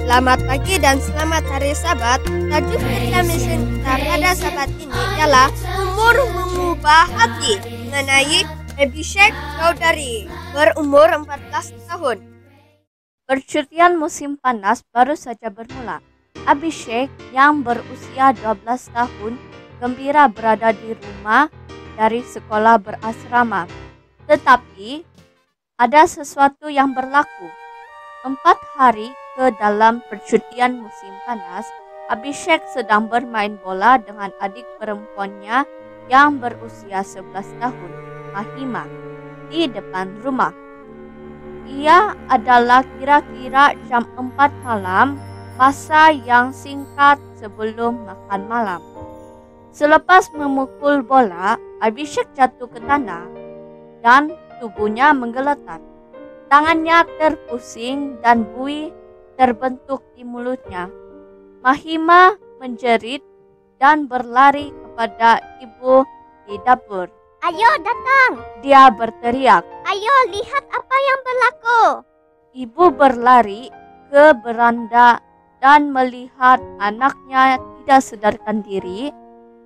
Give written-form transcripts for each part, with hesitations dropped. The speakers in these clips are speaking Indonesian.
Selamat pagi dan selamat hari Sabat. Tajuk kita misi kita pada Sabat ini ialah umur mengubah hati mengenai Abhishek Chaudhary berumur 14 tahun. Percutian musim panas baru saja bermula. Abhishek yang berusia 12 tahun gembira berada di rumah dari sekolah berasrama. Tetapi ada sesuatu yang berlaku. 4 hari ke dalam percutian musim panas, Abhishek sedang bermain bola dengan adik perempuannya yang berusia 11 tahun, Mahima, di depan rumah. Ia adalah kira-kira jam 4 malam, masa yang singkat sebelum makan malam. Selepas memukul bola, Abhishek jatuh ke tanah dan tubuhnya menggeletar. Tangannya terpusing dan buih terbentuk di mulutnya. Mahima menjerit dan berlari kepada ibu di dapur. Ayo datang, Dia berteriak. ayo lihat apa yang berlaku. Ibu berlari ke beranda dan melihat anaknya tidak sadarkan diri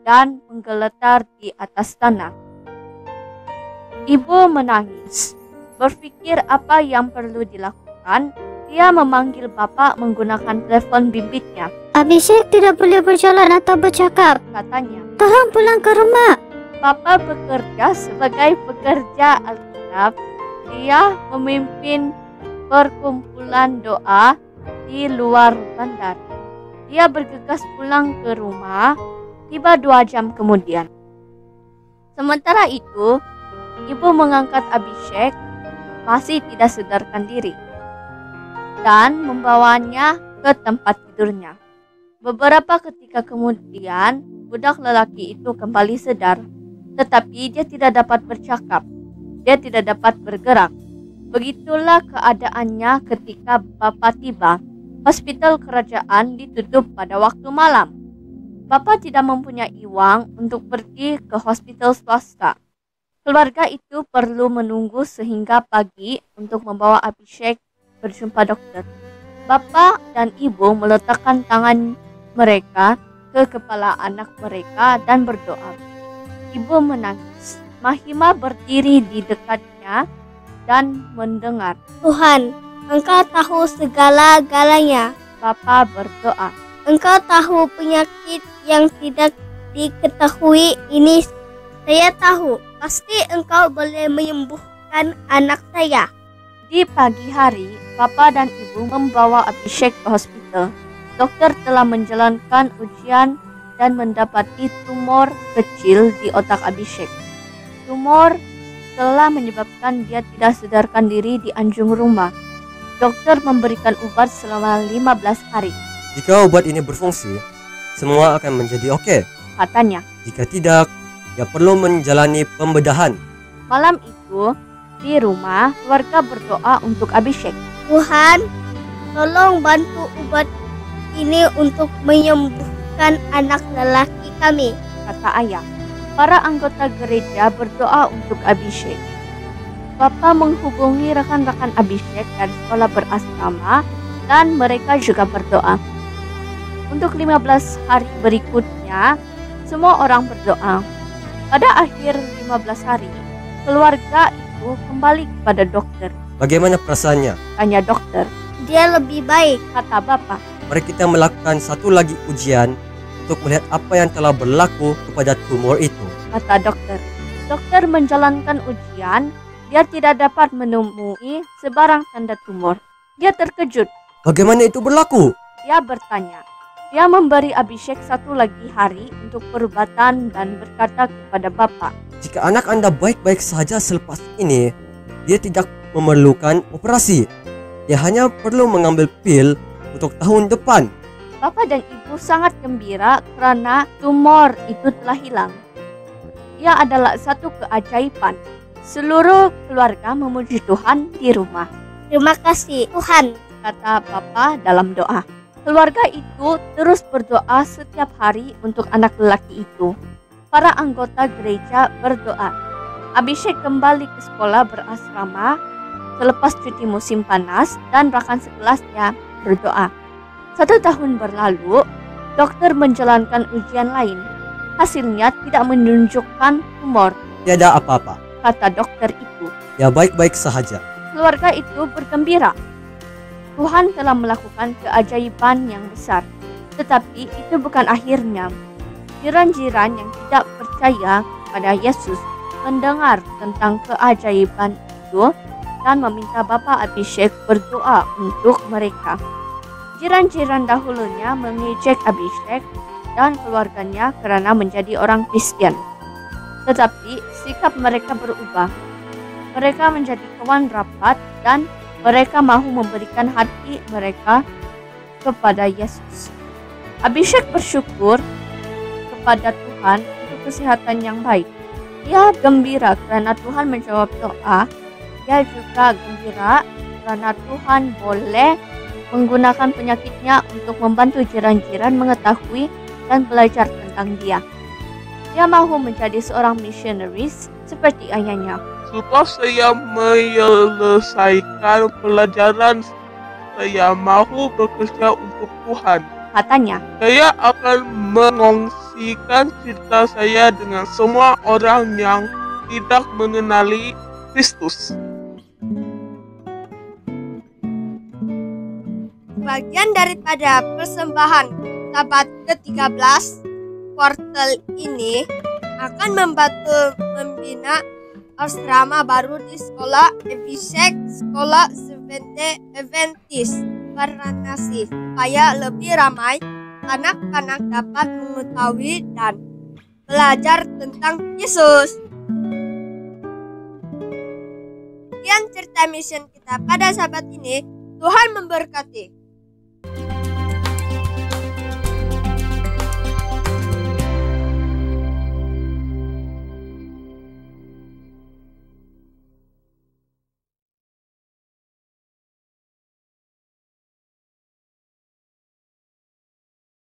dan menggeletar di atas tanah. Ibu menangis, berpikir apa yang perlu dilakukan. Dia memanggil bapak menggunakan telepon bimbitnya, Abhishek tidak boleh berjalan atau bercakap. katanya. Tolong pulang ke rumah. Bapak bekerja sebagai pekerja Alkitab. Dia memimpin perkumpulan doa di luar bandar. Dia bergegas pulang ke rumah, tiba 2 jam kemudian. Sementara itu, ibu mengangkat Abhishek, masih tidak sadarkan diri, dan membawanya ke tempat tidurnya. Beberapa ketika kemudian, budak lelaki itu kembali sadar, tetapi dia tidak dapat bercakap. Dia tidak dapat bergerak. Begitulah keadaannya ketika bapak tiba. Hospital kerajaan ditutup pada waktu malam. Bapak tidak mempunyai uang untuk pergi ke hospital swasta. Keluarga itu perlu menunggu sehingga pagi untuk membawa Abhishek berjumpa dokter. Bapak dan ibu meletakkan tangan mereka ke kepala anak mereka dan berdoa. Ibu menangis. Mahima berdiri di dekatnya dan mendengar. Tuhan, Engkau tahu segala-galanya. Bapak berdoa. Engkau tahu penyakit yang tidak diketahui ini. Saya tahu, pasti Engkau boleh menyembuhkan anak saya. Di pagi hari, Bapak dan Ibu membawa Abhishek ke hospital. Dokter telah menjalankan ujian dan mendapati tumor kecil di otak Abhishek. Tumor telah menyebabkan dia tidak sadarkan diri di anjung rumah. Dokter memberikan obat selama 15 hari, Jika obat ini berfungsi, semua akan menjadi oke. katanya. Jika tidak, dia perlu menjalani pembedahan. Malam itu, di rumah, keluarga berdoa untuk Abhishek. Tuhan, tolong bantu obat ini untuk menyembuhkan anak lelaki kami. Kata ayah. Para anggota gereja berdoa untuk Abhishek. Bapak menghubungi rekan-rekan Abhishek dari sekolah berasrama dan mereka juga berdoa. Untuk 15 hari berikutnya, semua orang berdoa. Pada akhir 15 hari, keluarga itu kembali kepada dokter. Bagaimana perasaannya? Tanya dokter. Dia lebih baik. Kata bapak. Mari kita melakukan satu lagi ujian untuk melihat apa yang telah berlaku kepada tumor itu. Kata dokter. Dokter menjalankan ujian. Dia tidak dapat menemui sebarang tanda tumor. Dia terkejut. Bagaimana itu berlaku? Dia bertanya. Dia memberi Abhishek 1 lagi hari untuk perubatan dan berkata kepada bapak. Jika anak Anda baik-baik saja selepas ini, dia tidak memerlukan operasi. Dia hanya perlu mengambil pil untuk tahun depan. Bapak dan ibu sangat gembira karena tumor itu telah hilang. Ia adalah satu keajaiban. Seluruh keluarga memuji Tuhan di rumah. Terima kasih, Tuhan. Kata bapak dalam doa. Keluarga itu terus berdoa setiap hari untuk anak lelaki itu. Para anggota gereja berdoa. Abhishek kembali ke sekolah berasrama selepas cuti musim panas dan rekan sekelasnya berdoa. 1 tahun berlalu, dokter menjalankan ujian lain. Hasilnya tidak menunjukkan tumor, Tiada apa-apa. kata dokter itu. Dia baik-baik sahaja. Keluarga itu bergembira. Tuhan telah melakukan keajaiban yang besar. Tetapi itu bukan akhirnya. Jiran-jiran yang tidak percaya kepada Yesus mendengar tentang keajaiban itu dan meminta Bapa Abhishek berdoa untuk mereka. Jiran-jiran dahulunya mengejek Abhishek dan keluarganya karena menjadi orang Kristen. Tetapi sikap mereka berubah. Mereka menjadi kawan rapat dan mereka mahu memberikan hati mereka kepada Yesus. Abhishek bersyukur kepada Tuhan untuk kesehatan yang baik. Dia gembira karena Tuhan menjawab doa. Dia juga gembira karena Tuhan boleh menggunakan penyakitnya untuk membantu jiran-jiran mengetahui dan belajar tentang dia. Dia mahu menjadi seorang missionaris seperti ayahnya. Setelah saya menyelesaikan pelajaran, saya mahu bekerja untuk Tuhan. Katanya, Saya akan mengongsikan cerita saya dengan semua orang yang tidak mengenali Kristus. Bagian daripada persembahan Sabat ke-13 kuartal ini akan membantu membina asrama baru di sekolah Abhishek, sekolah Seventh Adventist Varanasi, supaya lebih ramai anak-anak dapat mengetahui dan belajar tentang Yesus. Sekian cerita mission kita pada sahabat ini. Tuhan memberkati.